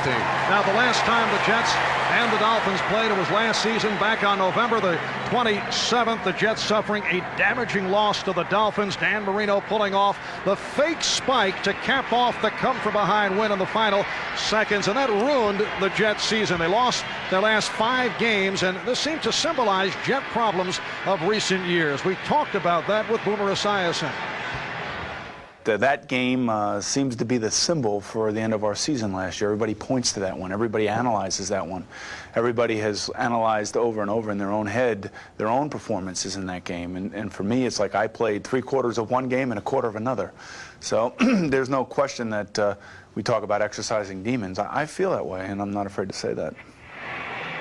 team. Now, the last time the Jets and the Dolphins played, it was last season back on November the 27th. The Jets suffering a damaging loss to the Dolphins. Dan Marino pulling off the fake spike to cap off the come-from-behind win in the final seconds, and that ruined the Jets season. They lost their last 5 games, and this seemed to symbolize Jet problems of recent years. We talked about that with Boomer Esiason. That game seems to be the symbol for the end of our season last year. Everybody points to that one. Everybody analyzes that one. Everybody has analyzed over and over in their own head their own performances in that game. And for me, it's like I played 3/4 of one game and 1/4 of another. So there's no question that we talk about exercising demons. I feel that way, and I'm not afraid to say that.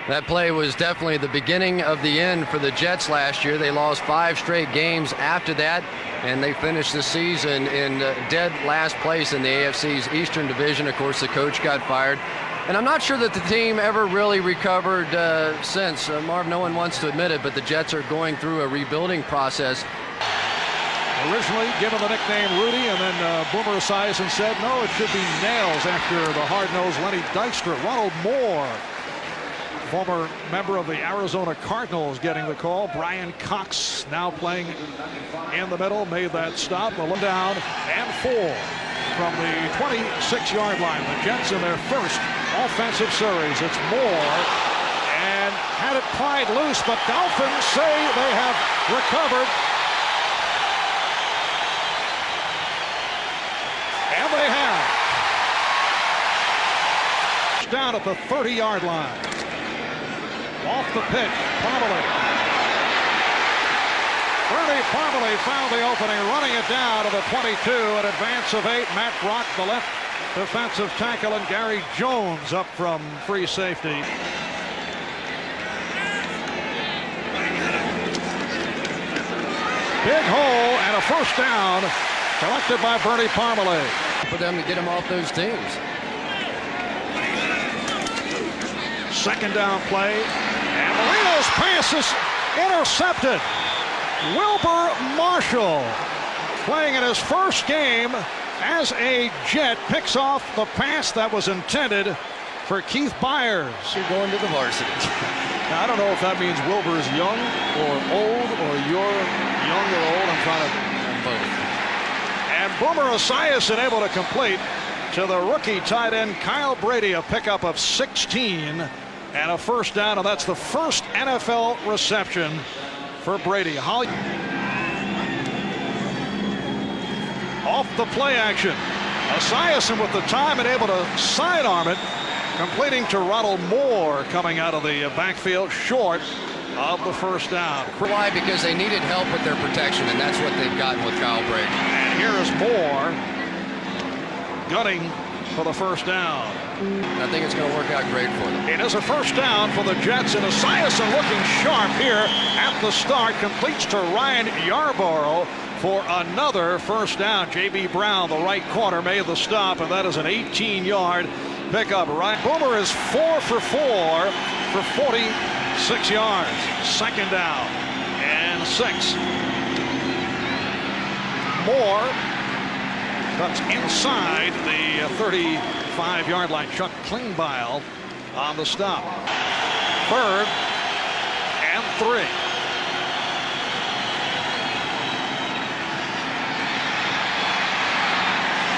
That play was definitely the beginning of the end for the Jets last year. They lost 5 straight games after that, and they finished the season in dead last place in the AFC's Eastern Division. Of course, the coach got fired. And I'm not sure that the team ever really recovered since. Marv, no one wants to admit it, but the Jets are going through a rebuilding process. Originally given the nickname Rudy, and then Boomer Esiason said, no, it should be Nails after the hard-nosed Lenny Dykstra. Ronald Moore, former member of the Arizona Cardinals, getting the call. Brian Cox now playing in the middle, made that stop. A down and 4 from the 26-yard line. The Jets in their first offensive series. It's Moore, and had it pried loose, but Dolphins say they have recovered. And they have. Down at the 30-yard line. Off the pitch, Parmalee. Bernie Parmalee found the opening, running it down to the 22, an advance of 8. Matt Brock, the left defensive tackle, and Gary Jones up from free safety. Big hole and a first down collected by Bernie Parmalee. For them to get him off those teams. Second down play, and Marino's pass is intercepted. Wilber Marshall, playing in his first game as a Jet, picks off the pass that was intended for Keith Byers. You're going to the varsity. Now, I don't know if that means Wilber's young or old, or you're young or old. I'm trying to both. And Boomer Esiason able to complete to the rookie tight end Kyle Brady, a pickup of 16 and a first down, and that's the first NFL reception for Brady. Off the play action. Esiason with the time and able to sidearm it, completing to Ronald Moore coming out of the backfield short of the first down. Why? Because they needed help with their protection, and that's what they've gotten with Kyle Brady. And here is Moore gunning for the first down. I think it's going to work out great for them. It is a first down for the Jets, and Esiason looking sharp here at the start. Completes to Ryan Yarborough for another first down. J.B. Brown, the right corner, made the stop, and that is an 18-yard pickup. Ryan Boomer is 4 for 4 for 46 yards. Second down and 6. Moore cuts inside the 35-yard line. Chuck Klingbeil on the stop. Third and 3.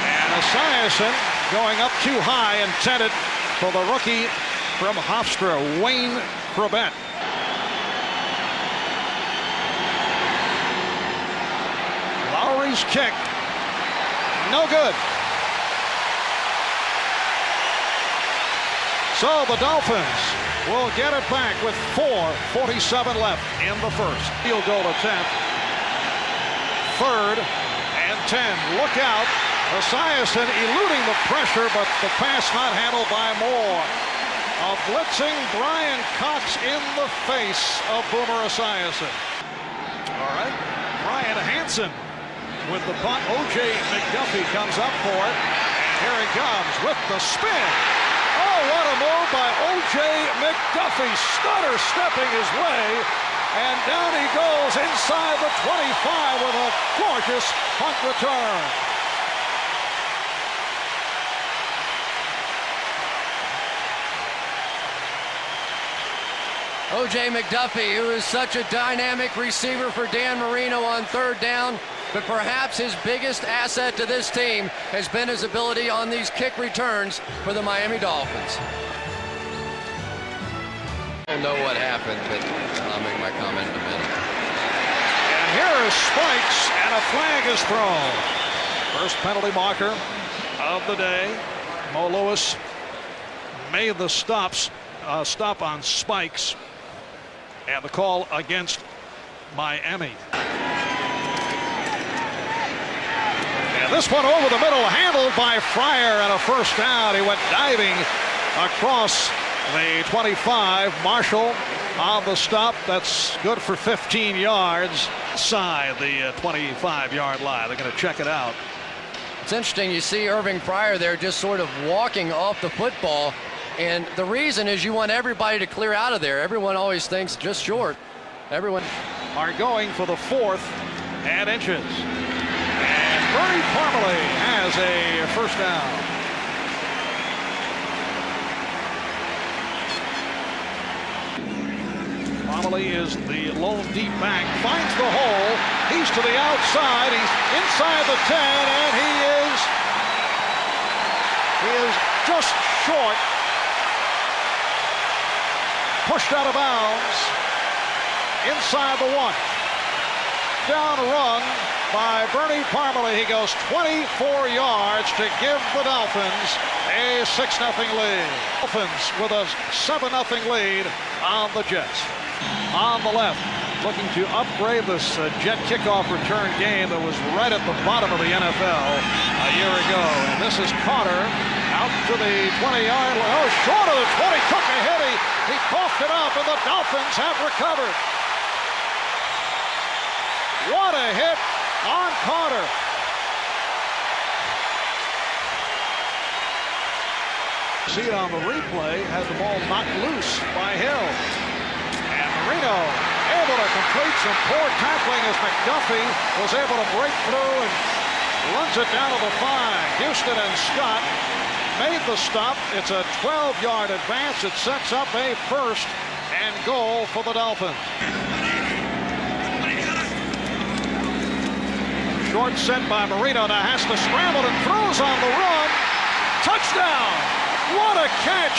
And Esiason going up too high, intended for the rookie from Hofstra, Wayne Crabett. Lowry's kick. No good. So the Dolphins will get it back with 4:47 left in the first. Field goal attempt. Third and 10. Look out. Esiason eluding the pressure, but the pass not handled by Moore. A blitzing Brian Cox in the face of Boomer Esiason. All right. Brian Hansen with the punt. O.J. McDuffie comes up for it. And here he comes with the spin. Oh, what a move by O.J. McDuffie. Stutter stepping his way. And down he goes inside the 25 with a gorgeous punt return. O.J. McDuffie, who is such a dynamic receiver for Dan Marino on third down, but perhaps his biggest asset to this team has been his ability on these kick returns for the Miami Dolphins. I don't know what happened, but I'll make my comment in a minute. And here is Spikes, and a flag is thrown. First penalty marker of the day. Mo Lewis made the stop on Spikes, and the call against Miami. And this one over the middle, handled by Fryer, and a first down. He went diving across the 25. Marshall on the stop. That's good for 15 yards. Inside the 25-yard line. They're going to check it out. It's interesting, you see Irving Fryer there just sort of walking off the football, and the reason is you want everybody to clear out of there. Everyone always thinks just short. Everyone are going for the 4th and inches. And Bernie Parmalee has a first down. Parmalee is the lone deep back, finds the hole. He's to the outside. He's inside the 10, and he is just short. Pushed out of bounds inside the 1. Down run by Bernie Parmalee. He goes 24 yards to give the Dolphins a 6-0 lead. Dolphins with a 7-0 lead on the Jets. On the left, looking to upgrade this Jet kickoff return game that was right at the bottom of the NFL a year ago. And this is Carter out to the 20-yard line. Oh, short of the 20, took a hit. He coughed it up, and the Dolphins have recovered. What a hit on Carter. See it on the replay, has the ball knocked loose by Hill. And Marino able to complete some poor tackling as McDuffie was able to break through and runs it down to the 5. Houston and Scott made the stop. It's a 12-yard advance. It sets up a 1st and goal for the Dolphins. Short sent by Marino. Now has to scramble and throws on the run. Touchdown! What a catch!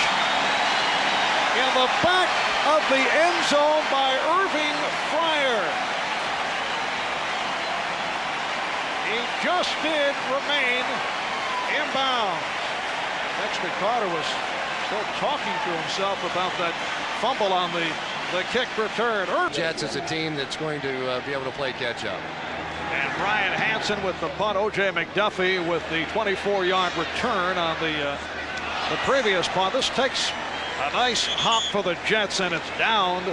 In the back of the end zone by Irving Fryer. He just did remain inbound. Dexter Carter was still talking to himself about that fumble on the kick return. Jets is a team that's going to be able to play catch up. And Brian Hansen with the punt. O.J. McDuffie with the 24-yard return on the previous punt. This takes a nice hop for the Jets, and it's downed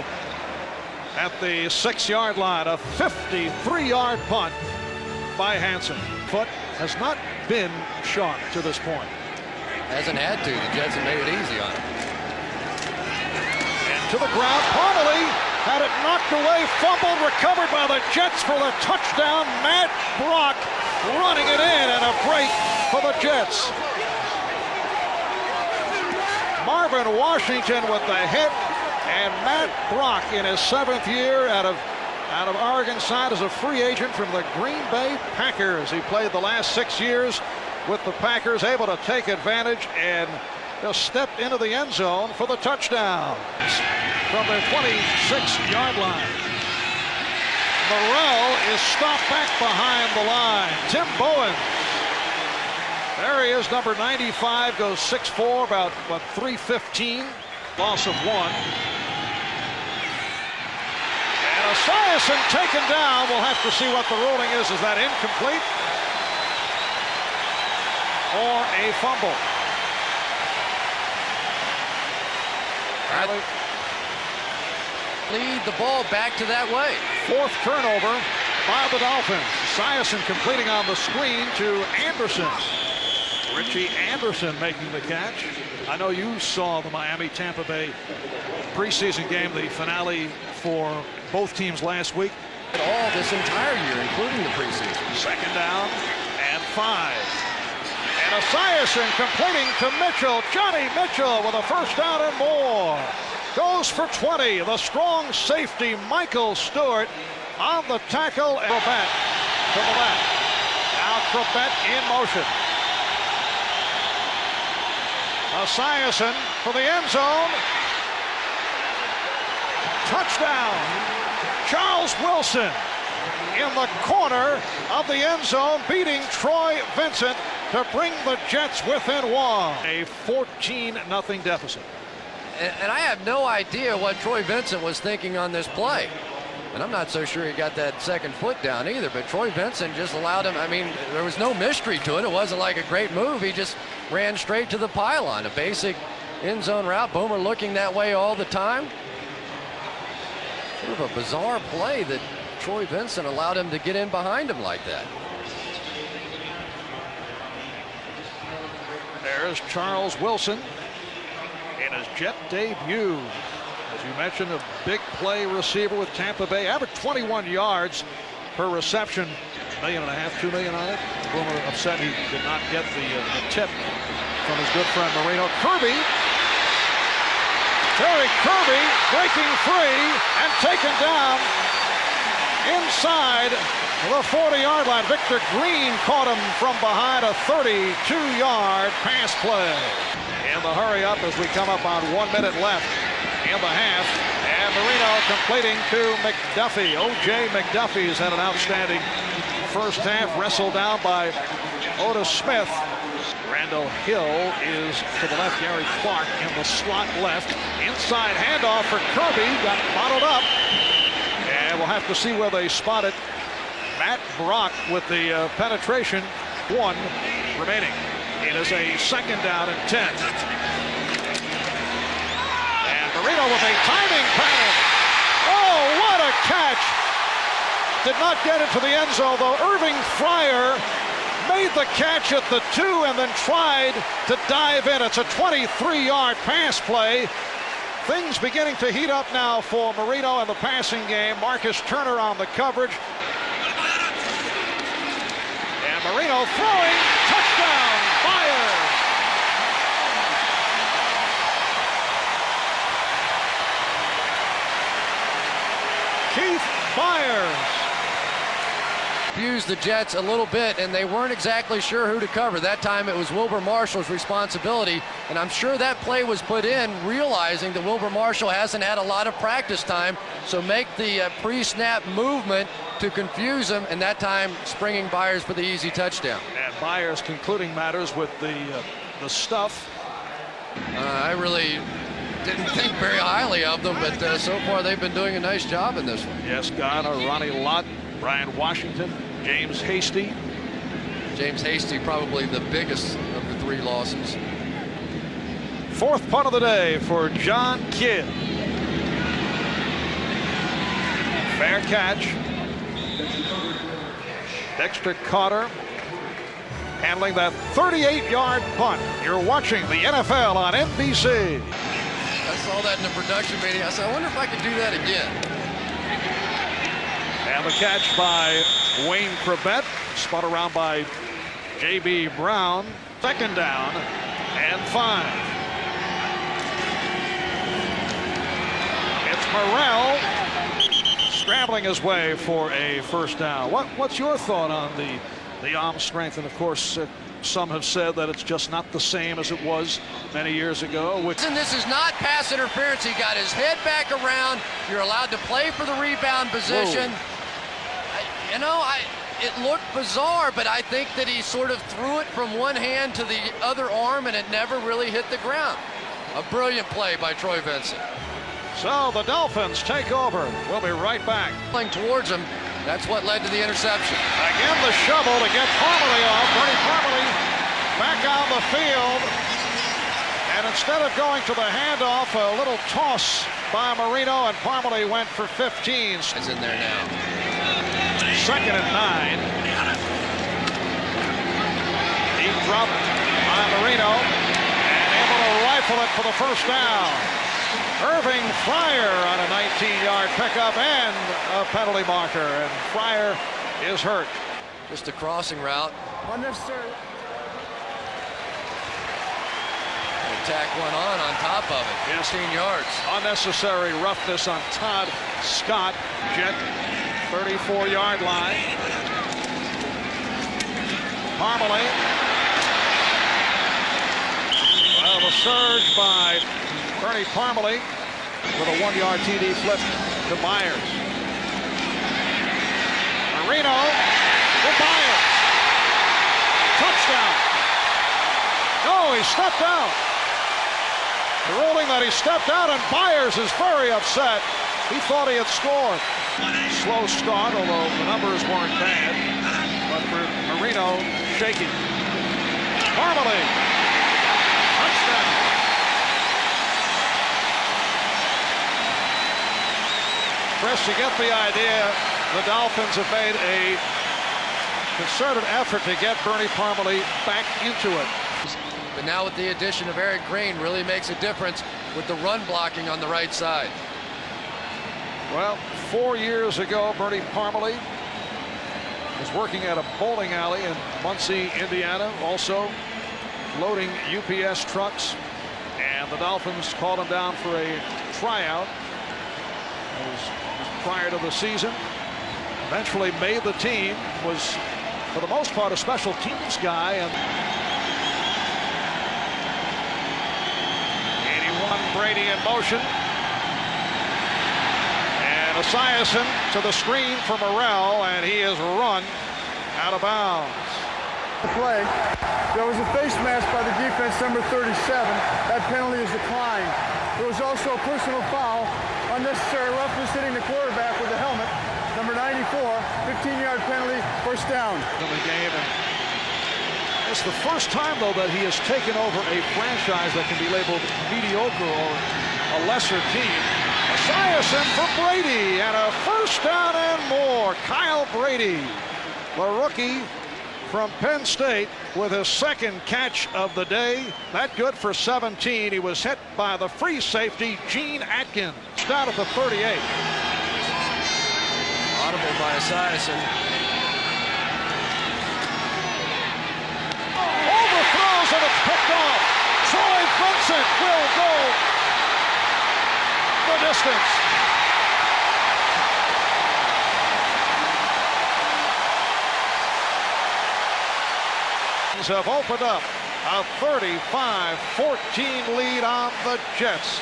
at the 6-yard line. A 53-yard punt by Hansen. Foot has not been sharp to this point. Hasn't had to. The Jets have made it easy on him. And to the ground, Parmalee had it knocked away, fumbled, recovered by the Jets for the touchdown. Matt Brock running it in, and a break for the Jets. Marvin Washington with the hit, and Matt Brock in his 7th year out of Oregon side as a free agent from the Green Bay Packers. He played the last 6 years with the Packers, able to take advantage and just step into the end zone for the touchdown from the 26-yard line. Morrell is stopped back behind the line. Tim Bowen. There he is, number 95, goes 6'4", about 315. Loss of 1. And Esiason taken down. We'll have to see what the ruling is. Is that incomplete? Or a fumble? Lead the ball back to that way. 4th turnover by the Dolphins. Esiason completing on the screen to Anderson. Richie Anderson making the catch. I know you saw the Miami-Tampa Bay preseason game, the finale for both teams last week. All this entire year, including the preseason. 2nd down and 5. And Esiason completing to Mitchell. Johnny Mitchell with a first down and more. goes for 20. The strong safety, Michael Stewart, on the tackle. Corbett to the left. Now Corbett in motion. Esiason for the end zone. Touchdown. Charles Wilson in the corner of the end zone, beating Troy Vincent to bring the Jets within one. A 14-0 deficit. And I have no idea what Troy Vincent was thinking on this play. And I'm not so sure he got that second foot down either, but Troy Vincent just allowed him. I mean, there was no mystery to it. It wasn't like a great move. He just ran straight to the pylon. A basic end zone route. Boomer looking that way all the time. Sort of a bizarre play that Troy Vincent allowed him to get in behind him like that. There's Charles Wilson in his Jet debut. As you mentioned, a big play receiver with Tampa Bay. Averaged 21 yards per reception. $1.5 million, $2 million on it. Boomer upset he did not get the tip from his good friend Marino. Terry Kirby breaking free and taken down inside the 40-yard line. Victor Green caught him from behind, a 32-yard pass play. In the hurry up as we come up on 1 minute left in the half, and Marino completing to McDuffie. O.J. McDuffie's had an outstanding first half, wrestled down by Otis Smith. Randall Hill is to the left. Gary Clark in the slot left. Inside handoff for Kirby, got bottled up. And we'll have to see where they spot it. Matt Brock with the penetration. 1 remaining. It is a 2nd down and 10. Marino with a timing pass. Oh, what a catch. Did not get into the end zone, though. Irving Fryer made the catch at the 2 and then tried to dive in. It's a 23-yard pass play. Things beginning to heat up now for Marino in the passing game. Marcus Turner on the coverage. And Marino throwing. Touchdown, Byers. Keith Byers. Used the Jets a little bit, and they weren't exactly sure who to cover. That time it was Wilber Marshall's responsibility, and I'm sure that play was put in realizing that Wilber Marshall hasn't had a lot of practice time, so make the pre-snap movement to confuse him, and that time springing Byers for the easy touchdown. And Byers concluding matters with the stuff. I really didn't think very highly of them, but so far they've been doing a nice job in this one. Yes, Garner, Ronnie Lott, Brian Washington, James Hasty. James Hasty probably the biggest of the 3 losses. 4th punt of the day for John Kidd. Fair catch. Dexter Carter handling that 38-yard punt. You're watching the NFL on NBC. I saw that in the production meeting. I said, I wonder if I could do that again. And the catch by Wayne Corbett, spun around by J.B. Brown. 2nd down and 5. It's Morrell scrambling his way for a 1st down. What's your thought on the arm strength? And of course, some have said that it's just not the same as it was many years ago. And this is not pass interference. He got his head back around. You're allowed to play for the rebound position. It looked bizarre, but I think that he sort of threw it from one hand to the other arm, and it never really hit the ground. A brilliant play by Troy Vincent. So the Dolphins take over. We'll be right back. Playing towards him, that's what led to the interception. Again, the shovel to get Parmalee off. Bernie Parmalee back on the field. And instead of going to the handoff, a little toss by Marino, and Parmalee went for 15. Is in there now. 2nd and 9. Deep drop by Marino, and able to rifle it for the 1st down. Irving Fryer on a 19-yard pickup and a penalty marker, and Fryer is hurt. Just a crossing route. tack one on top of it. 15 yards. Unnecessary roughness on Todd Scott. Jet 34-yard line. Parmalee. Well, the surge by Bernie Parmalee with a 1-yard TD flip to Myers. Marino to Myers. Touchdown. No, he stepped out. The ruling that he stepped out, and Myers is very upset. He thought he had scored. Slow start, although the numbers weren't bad. But for Marino, shaky. Parmalee. Touchdown. Chris, you get the idea. The Dolphins have made a concerted effort to get Bernie Parmalee back into it. But now with the addition of Eric Green, really makes a difference with the run blocking on the right side. Well, 4 years ago, Bernie Parmalee was working at a bowling alley in Muncie, Indiana, also loading UPS trucks, and the Dolphins called him down for a tryout. It was prior to the season. Eventually made the team, was for the most part a special teams guy, and 81 Brady in motion. And Esiason to the screen for Morrell, and he is run out of bounds. The play, there was a face mask by the defense, number 37. That penalty is declined. There was also a personal foul, unnecessary roughness hitting the quarterback with the helmet, number 94, 15-yard penalty, first down. In the game, and it's the first time, though, that he has taken over a franchise that can be labeled mediocre or a lesser team. Esiason for Brady, and a first down and more. Kyle Brady, the rookie from Penn State, with his second catch of the day. That good for 17. He was hit by the free safety, Gene Atkins. Down at the 38. Audible by Esiason. Overthrows, and it's picked off. Troy Vincent will go the distance. Have opened up a 35-14 lead on the Jets.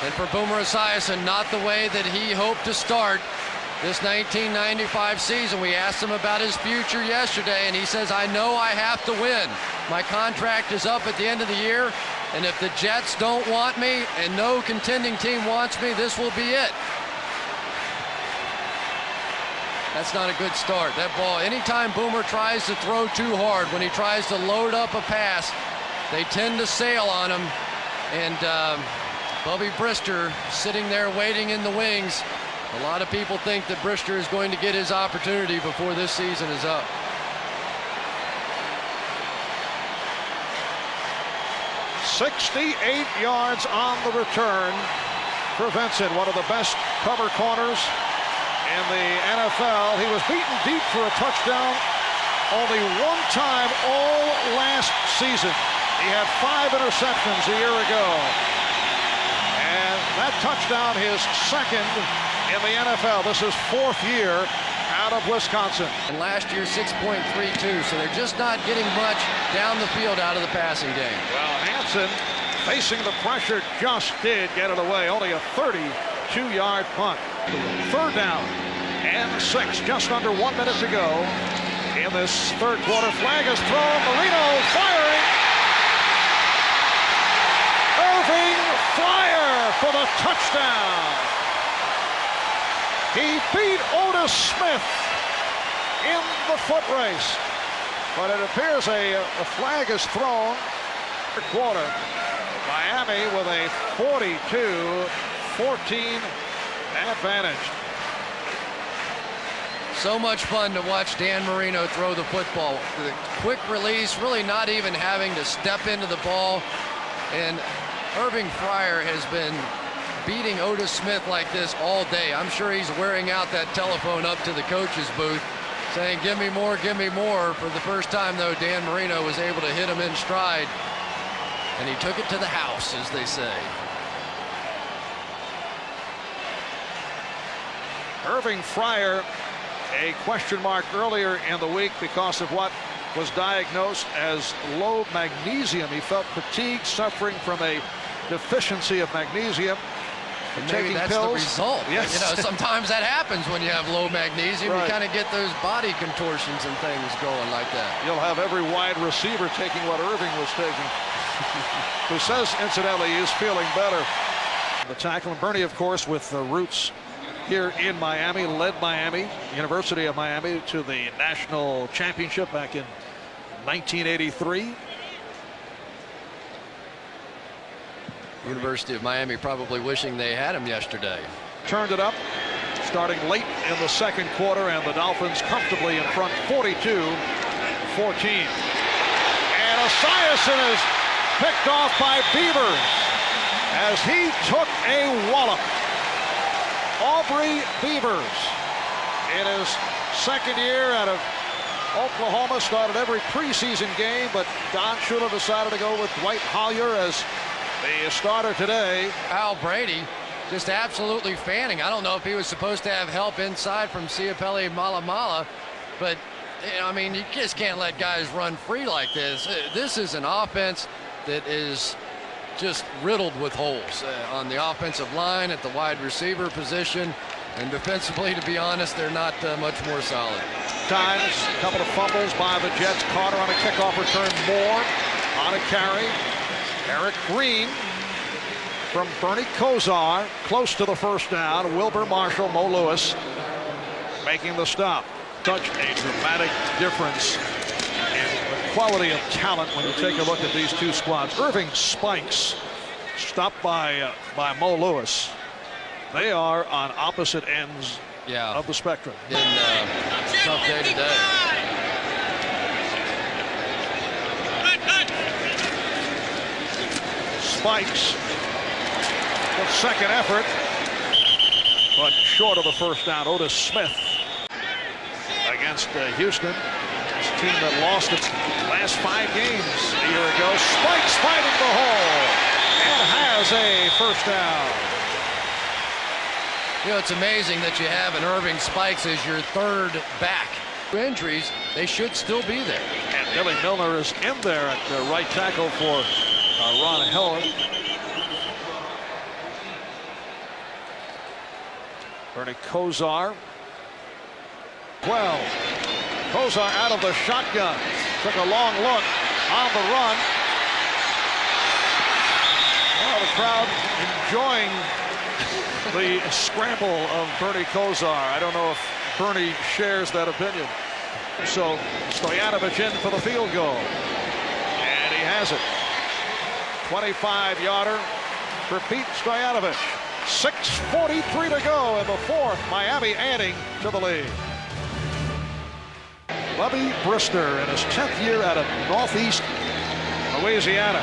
And for Boomer Esiason, not the way that he hoped to start this 1995 season. We asked him about his future yesterday, and he says, I know I have to win. My contract is up at the end of the year, and if the Jets don't want me and no contending team wants me, this will be it. That's not a good start. That ball, anytime Boomer tries to throw too hard, when he tries to load up a pass, they tend to sail on him. And Bubby Brister sitting there waiting in the wings. A lot of people think that Brister is going to get his opportunity before this season is up. "68 yards on the return for Vincent, one of the best cover corners in the NFL. He was beaten deep for a touchdown only one time all last season. He had 5 interceptions a year ago. And that touchdown, his second in the NFL. This is 4th year out of Wisconsin. And last year, 6.32, so they're just not getting much down the field out of the passing game. Well, Hansen, facing the pressure, just did get it away. Only a 32-yard punt. 3rd down and 6, just under 1 minute to go in this 3rd quarter. Flag is thrown. Marino firing. Irving Fryar for the touchdown. He beat Otis Smith in the foot race, but it appears a flag is thrown. 3rd quarter. Miami with a 42-14 advantage. So much fun to watch Dan Marino throw the football. The quick release, really not even having to step into the ball. And Irving Fryar has been beating Otis Smith like this all day. I'm sure he's wearing out that telephone up to the coach's booth, saying, give me more, give me more. For the first time, though, Dan Marino was able to hit him in stride, and he took it to the house, as they say. Irving Fryer, a question mark earlier in the week because of what was diagnosed as low magnesium. He felt fatigued, suffering from a deficiency of magnesium. And maybe that's pills. the result. Yes. You know, sometimes that happens when you have low magnesium. Right. You kind of get those body contortions and things going like that. You'll have every wide receiver taking what Irving was taking. Who says, incidentally, he is feeling better. The tackle, and Bernie, of course, with the roots here in Miami, led Miami, University of Miami, to the national championship back in 1983. University of Miami probably wishing they had him yesterday. Turned it up, starting late in the second quarter, and the Dolphins comfortably in front, 42-14. And Esiason is picked off by Beavers as he took a wallop. Aubrey Beavers, in his second year out of Oklahoma, started every preseason game, but Don Shula decided to go with Dwight Hollier as the starter today. Al Brady just absolutely fanning. I don't know if he was supposed to have help inside from Siapeli Malamala, but you know, I mean, you just can't let guys run free like this. This is an offense that is just riddled with holes on the offensive line, at the wide receiver position, and defensively, to be honest, they're not much more solid. Times, a couple of fumbles by the Jets. Carter on a kickoff return. Moore on a carry. Eric Green from Bernie Kosar, close to the first down. Wilbur Marshall, Mo Lewis making the stop. Such a dramatic difference in the quality of talent when you take a look at these two squads. Irving Spikes stopped by Mo Lewis. They are on opposite ends of the spectrum. In tough day today. Spikes, the second effort, but short of the first down. Otis Smith against Houston, this team that lost its last 5 games a year ago. Spikes finding the hole and has a first down. You know, it's amazing that you have an Irving Spikes as your third back. Injuries, they should still be there. And Billy Milner is in there at the right tackle for Ron Heller. Bernie Kosar. 12. Kosar out of the shotgun. Took a long look on the run. Well, the crowd enjoying the scramble of Bernie Kosar. I don't know if Bernie shares that opinion. So Stoyanovich in for the field goal. And he has it. 25-yarder for Pete Stoyanovich. 6:43 to go in the fourth. Miami adding to the lead. Bubby Brister in his 10th year out of Northeast Louisiana.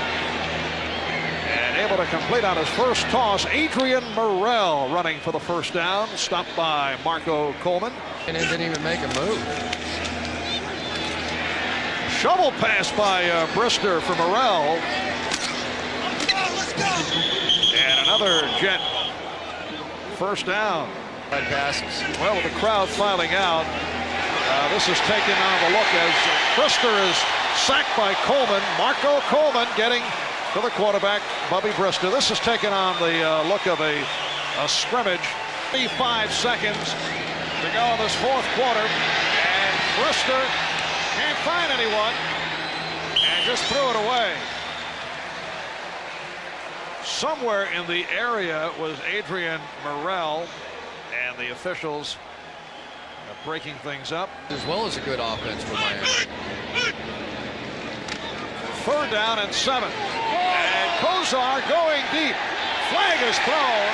And able to complete on his first toss. Adrian Morrell running for the first down. Stopped by Marco Coleman. And it didn't even make a move. Shovel pass by Brister for Morrell. And another Jet first down. Passes. Well, with the crowd filing out, this is taken on the look as Brister is sacked by Coleman. Marco Coleman getting to the quarterback, Bubby Brister. This is taken on the look of a scrimmage. 35 seconds to go in this fourth quarter, and Brister can't find anyone and just threw it away. Somewhere in the area was Adrian Morrell, and the officials are breaking things up. As well as a good offense for Miami. Third down and 7. And Kosar going deep. Flag is thrown.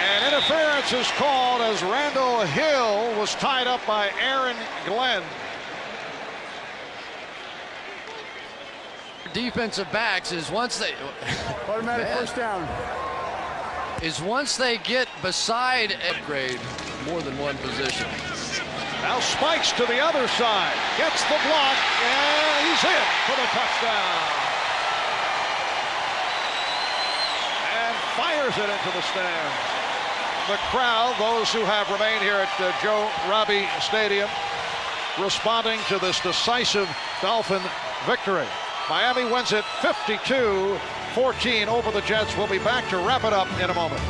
And interference is called as Randall Hill was tied up by Aaron Glenn. Defensive backs is once they Automatic first down. is once they get beside upgrade more than one position. Now spikes to the other side. Gets the block, and he's in for the touchdown. And fires it into the stands. The crowd, those who have remained here at Joe Robbie Stadium, responding to this decisive Dolphin victory. Miami wins it 52-14 over the Jets. We'll be back to wrap it up in a moment.